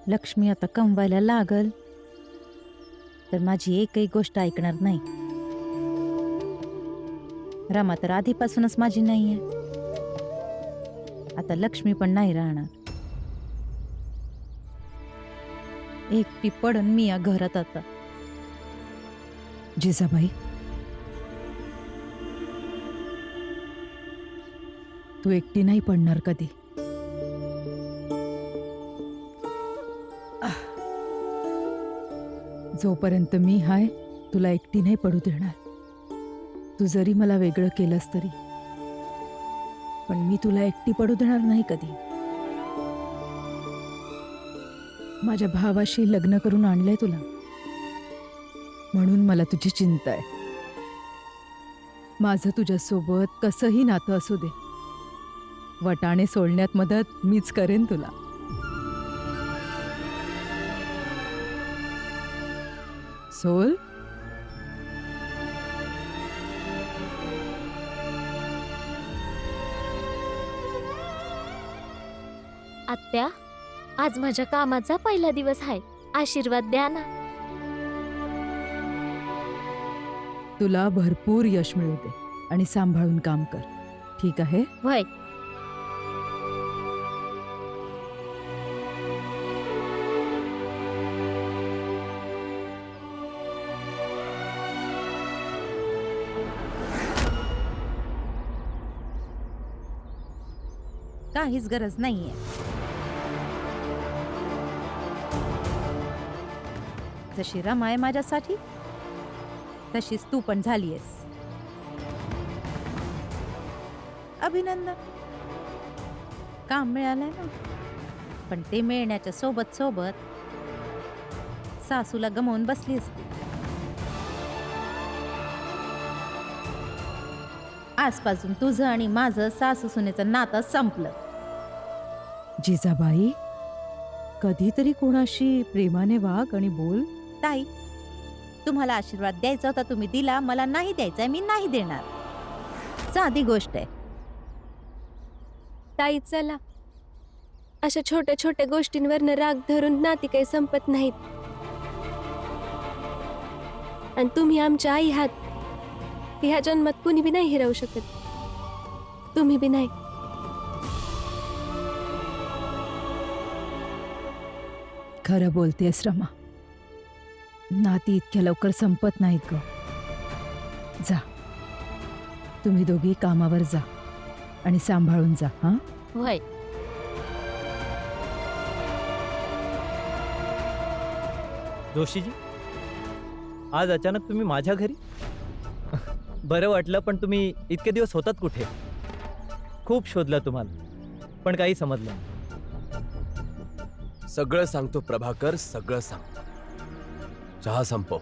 लक्ष्मी आता कमवायला लागल तर माझी एकही गोष्ट ऐकणार नाही. रमा तर आधीपासूनच माझी नाहीये. आता लक्ष्मी पण नाही राहणार. एकटी पडून मी या घरात आता. जिजाबाई, तू एकटी नाही पडणार कधी. जोपर्यंत मी हाय तुला एकटी नाही पडू देणार. तू जरी मला वेगळं केलंस तरी, पण मी तुला एकटी पडू देणार नाही कधी. माझ्या भावाशी लग्न करून आणलंय तुला, म्हणून मला तुझी चिंता आहे. माझं तुझ्यासोबत कसंही नातं असू दे, वटाणे सोडण्यात मदत मीच करेन तुला. सोल, आत्या, आज माझ्या कामाचा पहिला दिवस आहे, आशीर्वाद द्या ना. तुला भरपूर यश मिळू दे आणि सांभाळून काम कर, ठीक आहे? वय. काहीच गरज नाहीये. जशी रमा आहे माझ्यासाठी, तशीच तू पण झालीयस. अभिनंदन, काम मिळालंय ना. पण ते मिळण्याच्या सोबत सोबत सासूला गमावून बसली असती. आजपासून तुझं आणि माझं सासू सुनेचं नातं संपलं. जिजाबाई, कधीतरी कोणाशी प्रेमाने वाग आणि बोल. ताई, तुम्हाला आशीर्वाद द्यायचा होता, तुम्ही दिला. मला नाही द्यायचा, मी नाही देणार. साधी गोष्ट आहे. ताई चला, अशा छोट्या छोट्या गोष्टींवरनं राग धरून नाती काही संपत नाहीत. आणि तुम्ही आमच्या आई आहात, ती ह्या जन्मात कुणी बी नाही हिरावू शकत, तुम्ही बी नाही. खरं बोलतेस रमा, नाती इतक्या लवकर संपत नाहीत ग. जा, तुम्ही दोघी कामावर जा आणि सांभाळून जा. हा, वय. जोशीजी, आज अचानक तुम्ही माझ्या घरी? बरं वाटलं, पण तुम्ही इतके दिवस होतात कुठे? खूप शोधलं तुम्हाला, पण काही समजलं नाही. सगळं सांगतो प्रभाकर, सगळं सांगतो. चहा संपव.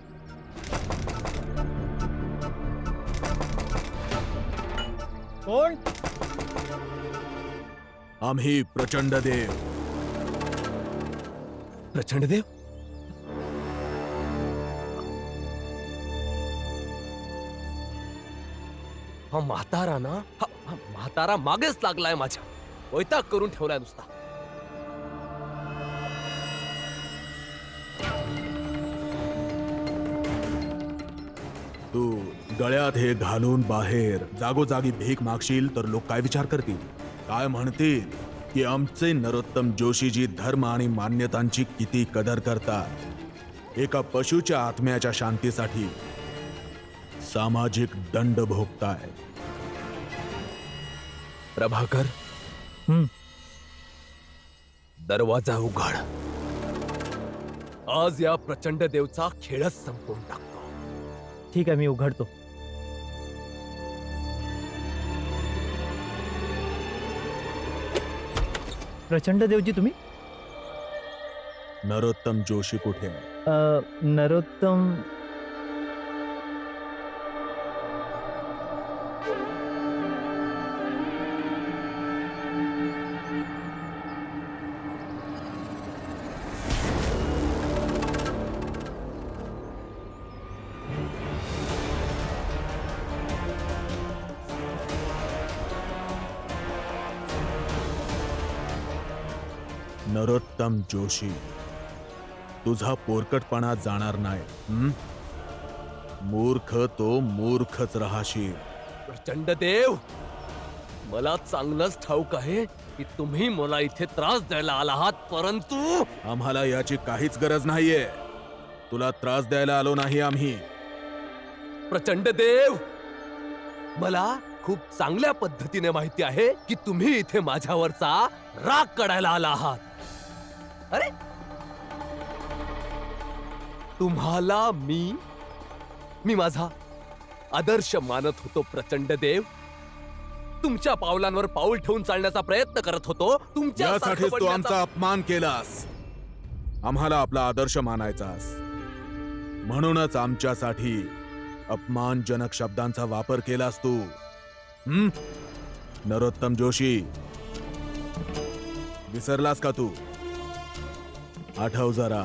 कोण? आम्ही प्रचंड देव. प्रचंड देव? हा म्हातारा ना, हा म्हातारा मागेच लागलाय माझ्या. वैताग करून ठेवलाय नुसता. तू गळ्यात हे घालून बाहेर जागोजागी भीक मागशील तर लोक काय विचार करतील? काय म्हणतील की आमचे नरोत्तम जोशीजी धर्म आणि मान्यतांची किती कदर करतात. एका पशुच्या आत्म्याच्या शांतीसाठी सामाजिक दंड भोगताय. प्रभाकर, दरवाजा उघड. आज या प्रचंड देवचा खेळच संपवून टाकतो. ठीक आहे, मी उघडतो. प्रचंड देवजी तुम्ही? नरोत्तम जोशी कुठे आहे? नरोत्तम नरोत्तम जोशी तुझा पोरकटपणा जाणार नाही. मूर्ख तो मूर्खच राहशील. प्रचंड देव, मला चांगलंच ठाऊक आहे की तुम्ही मला इथे त्रास द्यायला आला आहात, परंतु आम्हाला याची काहीच गरज नाहीये. तुला त्रास द्यायला आलो नाही आम्ही. प्रचंड देव, मला खूप चांगल्या पद्धतीने माहिती आहे की तुम्ही इथे माझ्यावरचा राग काढायला आला आहात. अरे, तुम्हाला मी माझा आदर्श मानत होतो प्रचंड देव. तुमच्या पावलांवर पाऊल ठेवून चालण्याचा प्रयत्न करत होतो. तुमच्या यासाठीच तू आमचा अपमान केलास. आम्हाला आपला आदर्श मानायचास, म्हणूनच आमच्यासाठी अपमानजनक शब्दांचा वापर केलास तू. नरोत्तम जोशी, विसरलास का तू? आठव जरा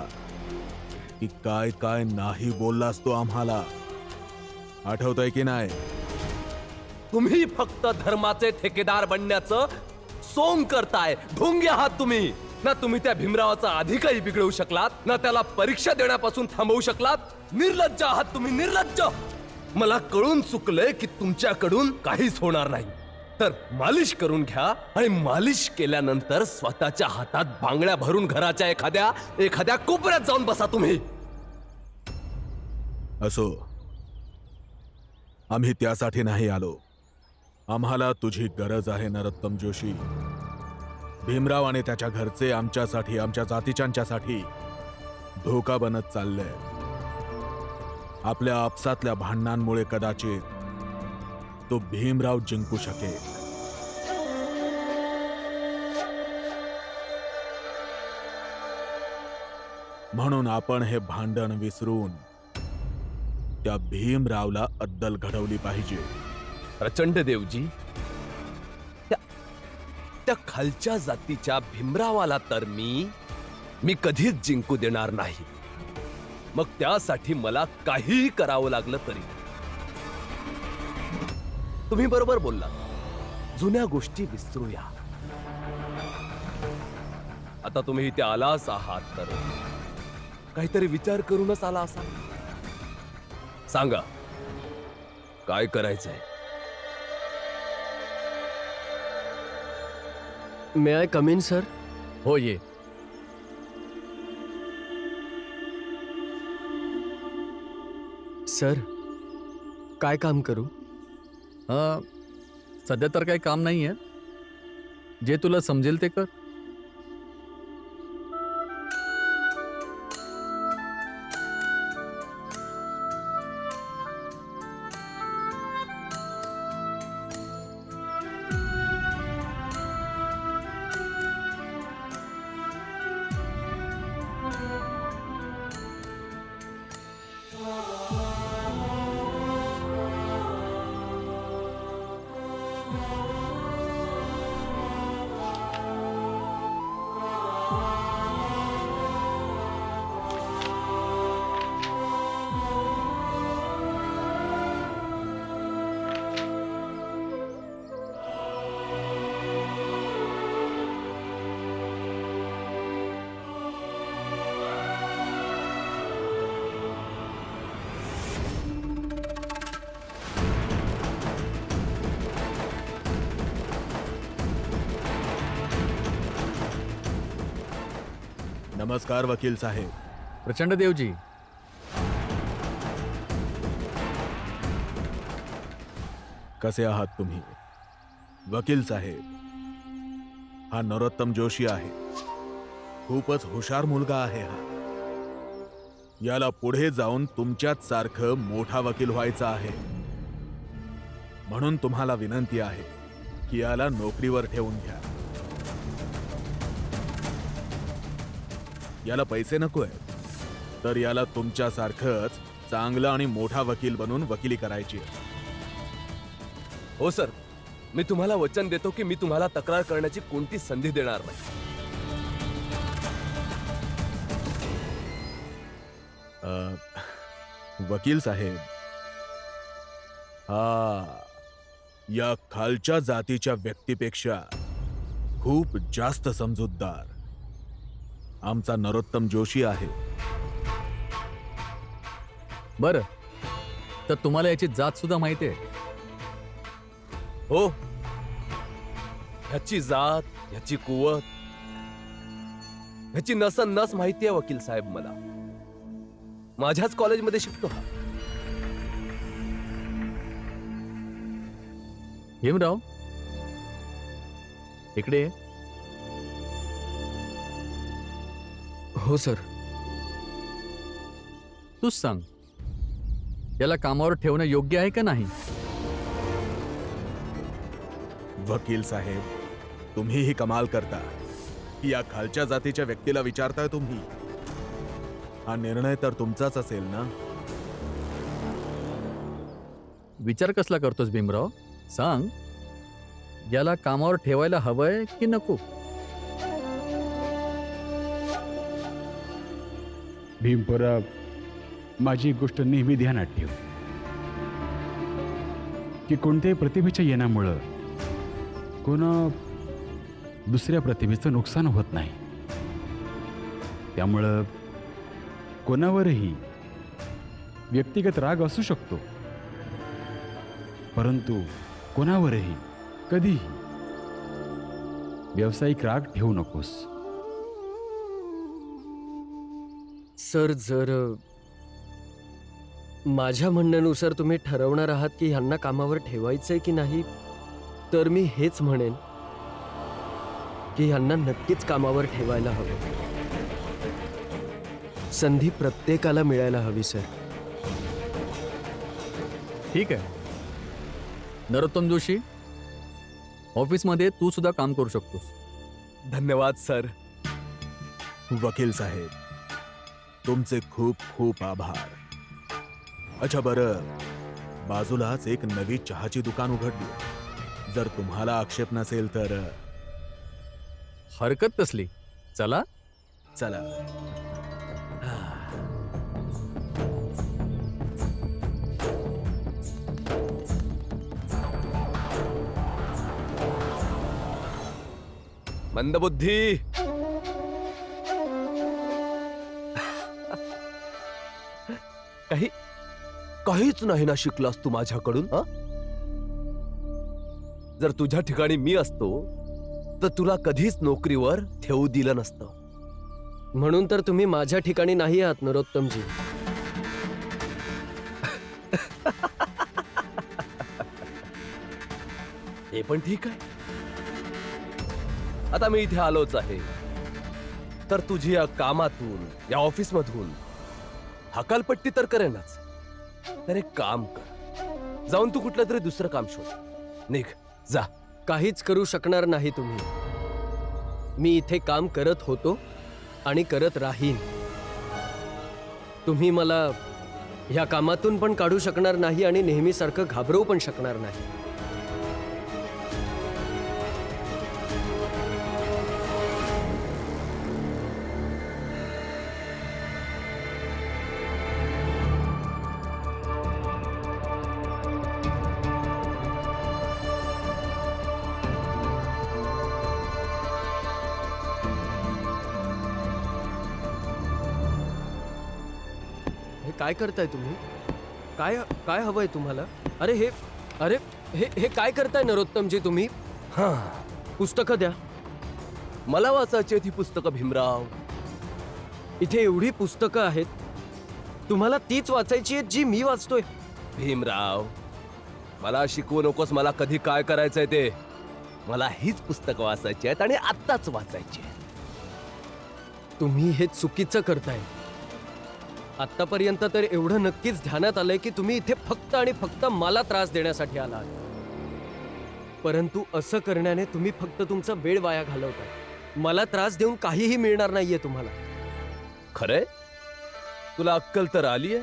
की काय काय नाही बोललास तू आम्हाला. आठवतंय की नाही? तुम्ही फक्त धर्माचे ठेकेदार बनण्याचं सोंग करताय. ढोंगी आहात तुम्ही. ना तुम्ही त्या भीमरावाचा अधिकही बिघडवू शकलात, ना त्याला परीक्षा देण्यापासून थांबवू शकलात. निर्लज्ज आहात तुम्ही, निर्लज्ज. मला कळून चुकलंय की तुमच्याकडून काहीच होणार नाही. तर मालिश करून घ्या आणि मालिश केल्यानंतर स्वतःच्या हातात बांगड्या भरून घराच्या एखाद्या कोपऱ्यात जाऊन बसा तुम्ही. असो, आम्ही त्यासाठी नाही आलो. आम्हाला तुझी गरज आहे नरोत्तम जोशी. भीमराव आणि त्याच्या घरचे आमच्यासाठी, आमच्या जातीच्यांच्यासाठी धोका बनत चाललंय. आपल्या आपसातल्या भांडणांमुळे कदाचित तो भीमराव जिंकू शकेल. म्हणून आपण हे भांडण विसरून त्या भीमरावला अद्दल घडवली पाहिजे. प्रचंड देवजी, त्या खालच्या जातीच्या भीमरावाला तर मी कधीच जिंकू देणार नाही. मग त्यासाठी मला काहीही करावं लागलं तरी. तुम्ही बरोबर बोलला. जुन्या गोष्टी विसरूया. आता तुम्ही इथे आलाच आहात तर काहीतरी विचार करूनच आला असा. सांगा, काय करायचंय? मे आय कम इन सर? हो, ये. सर, काय काम करू? सध्या तर काही काम नाही आहे. जे तुला समजेल ते कर. नमस्कार वकील साहेब. प्रचंड देवजी, कसे आहात तुम्ही? वकील साहेब, हा नरोत्तम जोशी आहे. खूपच हुशार मुलगा आहे हा. याला पुढे जाऊन तुमच्याच सारखं मोठा वकील व्हायचा आहे. म्हणून तुम्हाला विनंती आहे की याला नोकरीवर ठेवून घ्या. याला पैसे नकोय, तर याला तुमच्यासारखंच चांगला आणि मोठा वकील बनून वकिली करायची आहे. हो सर, मी तुम्हाला वचन देतो की मी तुम्हाला तक्रार करण्याची कोणती संधी देणार नाही. वकील साहेब, हा या खालच्या जातीच्या व्यक्तीपेक्षा खूप जास्त समजूतदार आमचा नरोत्तम जोशी आहे. बरं, तर तुम्हाला याची जात सुद्धा माहिती आहे? हो, ह्याची जात, ह्याची कुवत, ह्याची नस माहिती आहे वकील साहेब मला. माझ्याच कॉलेजमध्ये शिकतो हा. भीमराव, इकडे ये. हो सर. तूच सांग, याला कामावर ठेवणं योग्य आहे का नाही? वकील साहेब, तुम्हीही कमाल करता. या खालच्या जातीच्या व्यक्तीला विचारताय तुम्ही? हा निर्णय तर तुमचाच असेल ना? विचार कसला करतोस भीमराव? सांग, याला कामावर ठेवायला हवंय की नको? भीमपोरा, माझी एक गोष्ट नेहमी ध्यानात ठेव की कोणत्याही प्रतिभेच्या येण्यामुळं कोणा दुसऱ्या प्रतिभेचं नुकसान होत नाही. त्यामुळं कोणावरही व्यक्तिगत राग असू शकतो, परंतु कोणावरही कधीही व्यावसायिक राग ठेवू नकोस. सर, जर माझ्या म्हणण्यानुसार तुम्ही ठरवणार आहात की ह्यांना कामावर ठेवायचंय की नाही, तर मी हेच म्हणेन की ह्यांना नक्कीच कामावर ठेवायला हवं. संधी प्रत्येकाला मिळायला हवी सर. ठीक आहे नरोत्तम जोशी, ऑफिसमध्ये तू सुद्धा काम करू शकतोस. धन्यवाद सर. वकील साहेब, तुमचे खूप खूप आभार. अच्छा बरं, बाजूलाच एक नवी चहाची दुकान उघडली. जर तुम्हाला आक्षेप नसेल तर हरकत कसली? चला. चला. मंदबुद्धी. काहीच नाही ना शिकलास तू माझ्याकडून? जर तुझ्या ठिकाणी मी असतो तर तुला कधीच नोकरीवर ठेवू दिलं नसतं. म्हणून तर तुम्ही माझ्या ठिकाणी नाही आहात नरोत्तमजी. हे पण ठीक आहे. आता मी इथे आलोच आहे, तर तुझी या कामातून, या ऑफिसमधून हकालपट्टी तर करेनच. तर एक काम कर, जाऊन तू कुठलं तरी दुसरं काम शोध. निघ, जा. काहीच करू शकणार नाही तुम्ही. मी इथे काम करत होतो आणि करत राहीन. तुम्ही मला ह्या कामातून पण काढू शकणार नाही आणि नेहमीसारखं घाबरवू पण शकणार नाही. हे काय करताय तुम्ही? काय काय हवंय तुम्हाला? अरे हे काय करताय नरोत्तमजी तुम्ही? हा, पुस्तकं द्या. मला वाचायची ही पुस्तकं भीमराव. इथे एवढी पुस्तकं आहेत, तुम्हाला तीच वाचायची आहेत जी मी वाचतोय. भीमराव, मला शिकवू नकोस मला कधी काय करायचंय ते. मला हीच पुस्तकं वाचायची आहेत आणि आत्ताच वाचायची आहेत. तुम्ही हे चुकीचं करताय. आतापर्यंत तर एवढं नक्कीच ध्यानात आलंय की तुम्ही इथे फक्त आणि फक्त मला त्रास देण्यासाठी आलात. परंतु असं करण्याने तुम्ही फक्त तुमचा वेळ वाया घालवताय. मला त्रास देऊन काहीही मिळणार नाहीये तुम्हाला. खरंय? तुला अक्कल तर आलीये?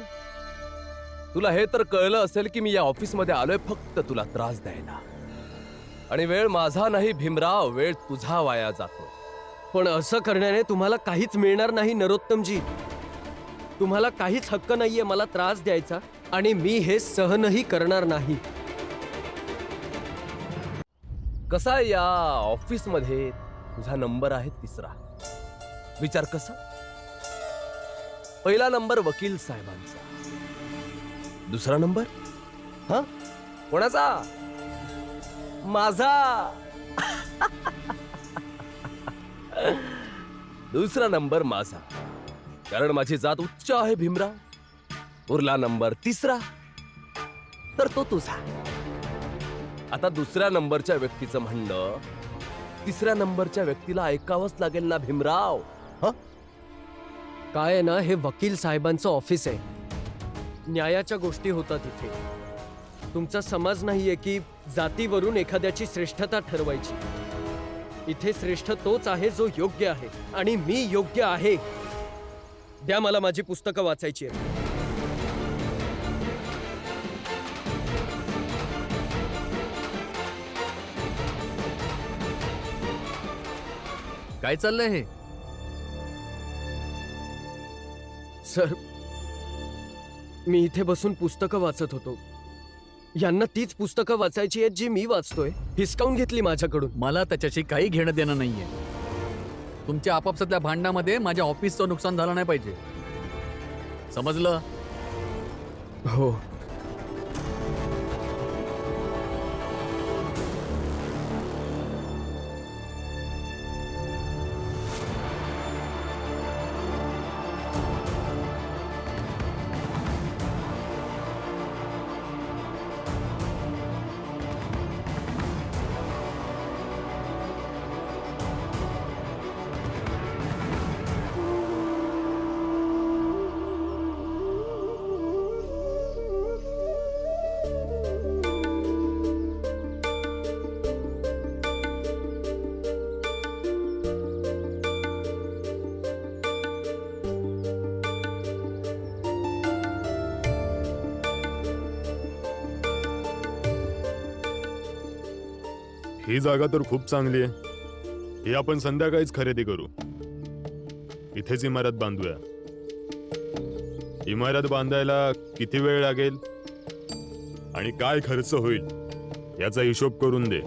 तुला हे तर कळलं असेल की मी या ऑफिसमध्ये आलोय फक्त तुला त्रास द्यायला. आणि वेळ माझा नाही भीमराव, वेळ तुझा वाया जातो. पण असं करण्याने तुम्हाला काहीच मिळणार नाही नरोत्तमजी. तुम्हाला काहीच हक्क नाहीये मला त्रास द्यायचा आणि मी हे सहनही करणार नाही. कसा या ऑफिसमध्ये तुझा नंबर आहे 3रा. विचार कसा? पहिला नंबर वकील साहेबांचा, दुसरा नंबर? हा, कोणाचा? माझा. दुसरा नंबर माझा, कारण माझी जात उच्च आहे भीमराव. उरला नंबर तिसरा, तर तो तुझा. आता दुसऱ्या नंबरच्या व्यक्तीचं म्हणणं तिसऱ्या नंबरच्या व्यक्तीला ऐकावंच लागेल ना भीमराव. हा, काय आहे ना, हे वकील साहेबांचं ऑफिस आहे. न्यायाच्या गोष्टी होतात इथे. तुमचा समाज नाहीये की जातीवरून एखाद्याची श्रेष्ठता ठरवायची. इथे श्रेष्ठ तोच आहे जो योग्य आहे, आणि मी योग्य आहे. द्या मला माझी पुस्तकं वाचायची आहेत. काय चाललंय हे? सर, मी इथे बसून पुस्तकं वाचत होतो. यांना तीच पुस्तकं वाचायची आहेत जी मी वाचतोय. हिसकावून घेतली माझ्याकडून. मला त्याच्याशी काही घेणं देणं नाहीये. तुमच्या आपापसातल्या भांडणामध्ये माझ्या ऑफिसचं नुकसान झालं नाही पाहिजे, समजलं? हो. ही जागा तर खूप चांगली आहे. ही आपण संध्याकाळीच खरेदी करू. इथेच इमारत बांधूया. इमारत बांधायला किती वेळ लागेल आणि काय खर्च होईल याचा हिशोब करून दे.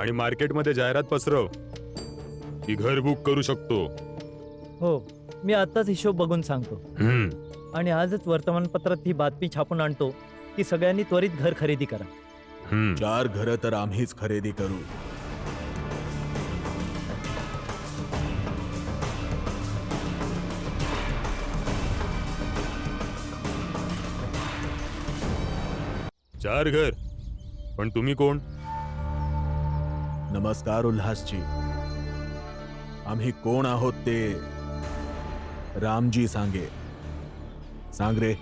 आणि मार्केटमध्ये जाहिरात पसरव की घर बुक करू शकतो. हो, मी आताच हिशोब बघून सांगतो. आणि आजच वर्तमानपत्रात ही बातमी छापून आणतो की सगळ्यांनी त्वरित घर खरेदी करा. 4 घरं तर आम्हीच खरेदी करू. चार घर? पण तुम्ही कोण? नमस्कार उल्हासजी. आम्ही कोण आहोत ते रामजी सांगे. सांग रे.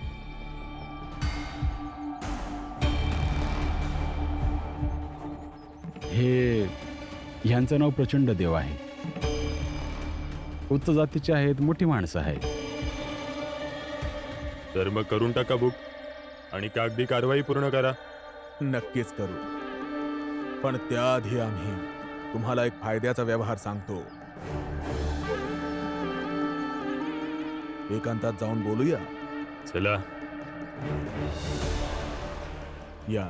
हे ह्यांचं नाव प्रचंड देव आहे. उच्च जातीचे आहेत, मोठी माणसं आहेत. तर मग करून टाका बुक आणि कागदी कारवाई पूर्ण करा. नक्कीच करू, पण त्याआधी आम्ही तुम्हाला एक फायद्याचा व्यवहार सांगतो. एकांतात जाऊन बोलूया. चला. या.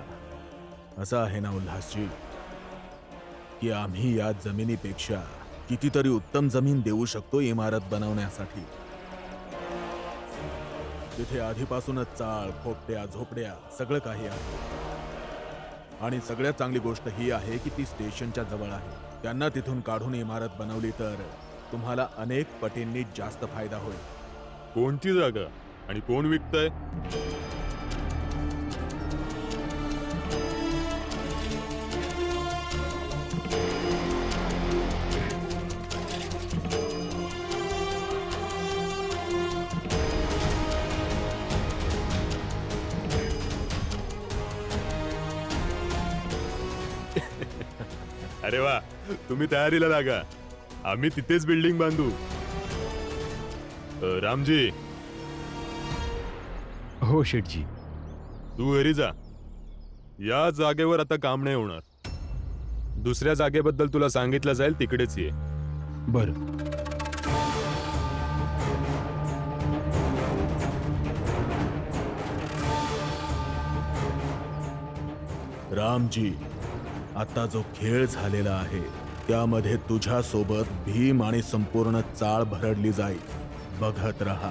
असं आहे ना उल्हासजी की आम्ही या जमिनीपेक्षा कितीतरी उत्तम जमीन देऊ शकतो इमारत बनवण्यासाठी. तिथे आधीपासूनच चाळ, खोपट्या, झोपड्या सगळं काही आहे. आणि सगळ्यात चांगली गोष्ट ही आहे की ती स्टेशनच्या जवळ आहे. त्यांना तिथून काढून इमारत बनवली तर तुम्हाला अनेक पटींनी जास्त फायदा होईल. कोणती जागा आणि कोण विकतंय? अरे वा, तुम्ही तयारीला लागा. आम्ही तिथेच बिल्डिंग बांधू. रामजी. हो शेठजी. तू घरी जा. या जागेवर आता काम नाही होणार. दुसऱ्या जागेबद्दल तुला सांगितलं जाईल, तिकडेच ये. बरं. रामजी, आता जो खेळ झालेला आहे त्यामध्ये तुझ्या सोबत भीम आणि संपूर्ण चाळ भरडली जाईल. बघत रहा.